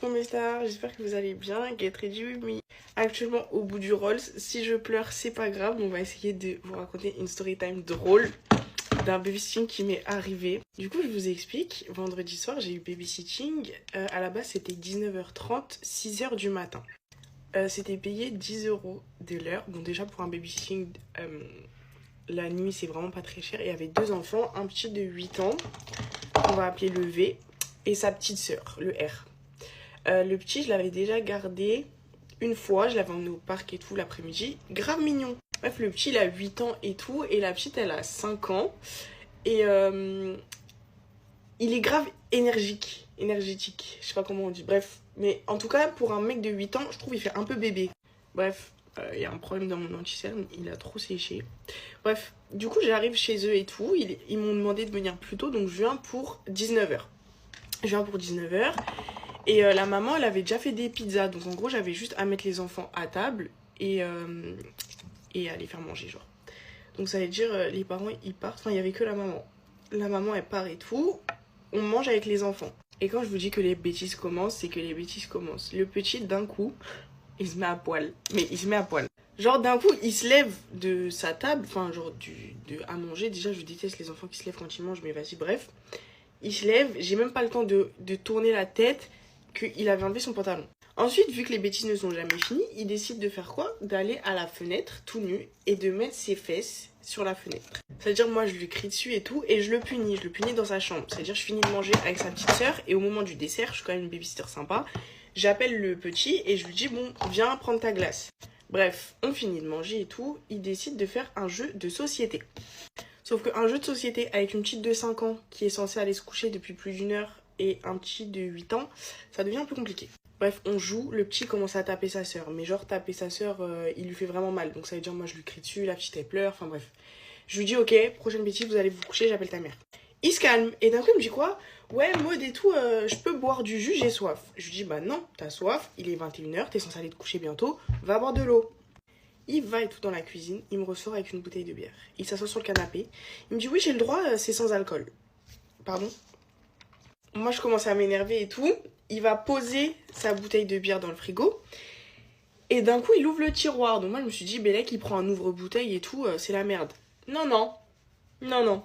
coucou mes stars, j'espère que vous allez bien. Get ready with me. Actuellement au bout du Rolls, si je pleure c'est pas grave, on va essayer de vous raconter une story time drôle d'un babysitting qui m'est arrivé. Du coup je vous explique, vendredi soir j'ai eu babysitting, à la base c'était 19h30, 6h du matin. C'était payé 10 € de l'heure, bon déjà pour un babysitting la nuit c'est vraiment pas très cher. Et il y avait deux enfants, un petit de 8 ans, on va appeler le V, et sa petite sœur, le R. Le petit, je l'avais déjà gardé une fois, je l'avais emmené au parc et tout l'après-midi. Grave mignon. Bref, le petit, il a 8 ans et tout, et la petite, elle a 5 ans. Et il est grave énergétique, je sais pas comment on dit. Bref, mais en tout cas, pour un mec de 8 ans, je trouve il fait un peu bébé. Bref, il y a un problème dans mon anti-cerne, il a trop séché. Bref, du coup, j'arrive chez eux et tout, ils m'ont demandé de venir plus tôt, donc je viens pour 19h. Je viens pour 19h. Et la maman, elle avait déjà fait des pizzas. Donc en gros, j'avais juste à mettre les enfants à table et à les faire manger, genre. Donc ça veut dire, les parents, ils partent. Enfin, il n'y avait que la maman. La maman, elle part et tout. On mange avec les enfants. Et quand je vous dis que les bêtises commencent, c'est que les bêtises commencent. Le petit, d'un coup, il se met à poil. Mais il se met à poil. Genre, d'un coup, il se lève de sa table. Enfin, genre, à manger. Déjà, je déteste les enfants qui se lèvent quand ils mangent. Mais vas-y, bref. Il se lève. J'ai même pas le temps de tourner la tête qu'il avait enlevé son pantalon. Ensuite, vu que les bêtises ne sont jamais finies, il décide de faire quoi? D'aller à la fenêtre, tout nu, et de mettre ses fesses sur la fenêtre. C'est-à-dire, moi, je lui crie dessus et tout, et je le punis dans sa chambre. C'est-à-dire, je finis de manger avec sa petite sœur, et au moment du dessert, je suis quand même une babysitter sympa, j'appelle le petit, et je lui dis, bon, viens prendre ta glace. Bref, on finit de manger et tout, il décide de faire un jeu de société. Sauf qu'un jeu de société avec une petite de 5 ans, qui est censée aller se coucher depuis plus d'une heure, et un petit de 8 ans, ça devient un peu compliqué. Bref, on joue, le petit commence à taper sa sœur. Mais genre, taper sa sœur, il lui fait vraiment mal. Donc ça veut dire, moi, je lui crie dessus, la petite, elle pleure, enfin bref. Je lui dis, ok, prochaine bêtise, vous allez vous coucher, j'appelle ta mère. Il se calme. Et d'un coup, il me dit quoi? Ouais, Maud et tout, je peux boire du jus, j'ai soif. Je lui dis, bah non, t'as soif, il est 21h, t'es censé aller te coucher bientôt, va boire de l'eau. Il va et tout dans la cuisine, il me ressort avec une bouteille de bière. Il s'assoit sur le canapé. Il me dit, oui, j'ai le droit, c'est sans alcool. Pardon? Moi, je commence à m'énerver et tout. Il va poser sa bouteille de bière dans le frigo. Et d'un coup, il ouvre le tiroir. Donc moi, je me suis dit, Bélec, il prend un ouvre-bouteille et tout, c'est la merde. Non, non. Non, non.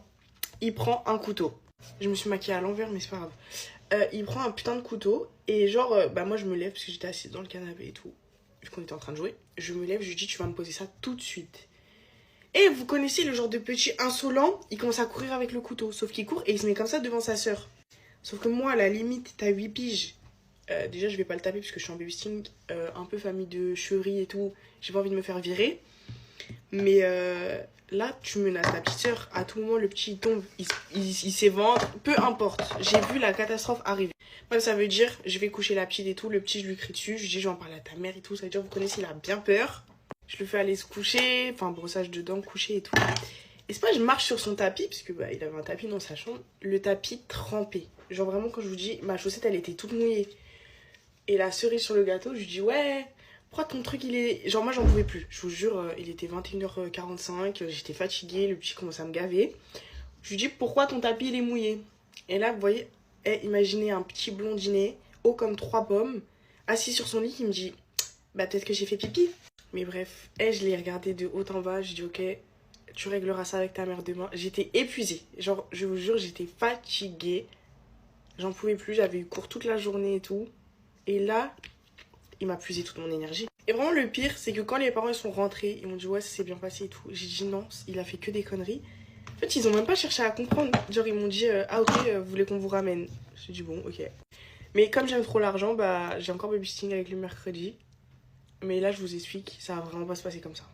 Il prend un couteau. Je me suis maquillée à l'envers, mais c'est pas grave. Il prend un putain de couteau. Et genre, moi, je me lève parce que j'étais assise dans le canapé et tout. Vu qu'on était en train de jouer. Je me lève, je lui dis, tu vas me poser ça tout de suite. Et vous connaissez le genre de petit insolent, il commence à courir avec le couteau. Sauf qu'il court et il se met comme ça devant sa sœur. Sauf que moi, à la limite, t'as 8 piges. Déjà, je vais pas le taper parce que je suis en babysitting, un peu famille de chérie et tout. J'ai pas envie de me faire virer. Mais là, tu menaces ta petite sœur. À tout moment, le petit il tombe, il s'éventre. Peu importe. J'ai vu la catastrophe arriver. Bref, ça veut dire, je vais coucher la petite et tout. Le petit, je lui crie dessus. Je dis, je vais en parler à ta mère et tout. Ça veut dire, vous connaissez, il a bien peur. Je le fais aller se coucher. Enfin, brossage de dents, coucher et tout. Et c'est pas, je marche sur son tapis, parce que il avait un tapis dans sa chambre. Le tapis trempé. Genre vraiment, quand je vous dis, ma chaussette, elle était toute mouillée. Et la cerise sur le gâteau, je lui dis, ouais, pourquoi ton truc, il est... Genre moi, j'en pouvais plus. Je vous jure, il était 21h45, j'étais fatiguée, le petit commençait à me gaver. Je lui dis, pourquoi ton tapis, il est mouillé? Et là, vous voyez, imaginez un petit blondinet, haut comme 3 pommes, assis sur son lit, qui me dit, bah peut-être que j'ai fait pipi. Mais bref, je l'ai regardé de haut en bas, je dis, ok, tu régleras ça avec ta mère demain. J'étais épuisée. Genre, je vous jure, j'étais fatiguée. J'en pouvais plus, j'avais eu cours toute la journée et tout. Et là, il m'a puisé toute mon énergie. Et vraiment, le pire, c'est que quand les parents ils sont rentrés, ils m'ont dit, ouais, ça s'est bien passé et tout. J'ai dit, non, il a fait que des conneries. En fait, ils ont même pas cherché à comprendre. Genre, ils m'ont dit, ah ok, vous voulez qu'on vous ramène? J'ai dit, bon, ok. Mais comme j'aime trop l'argent, bah, j'ai encore babysitting avec le mercredi. Mais là, je vous explique, ça va vraiment pas se passer comme ça.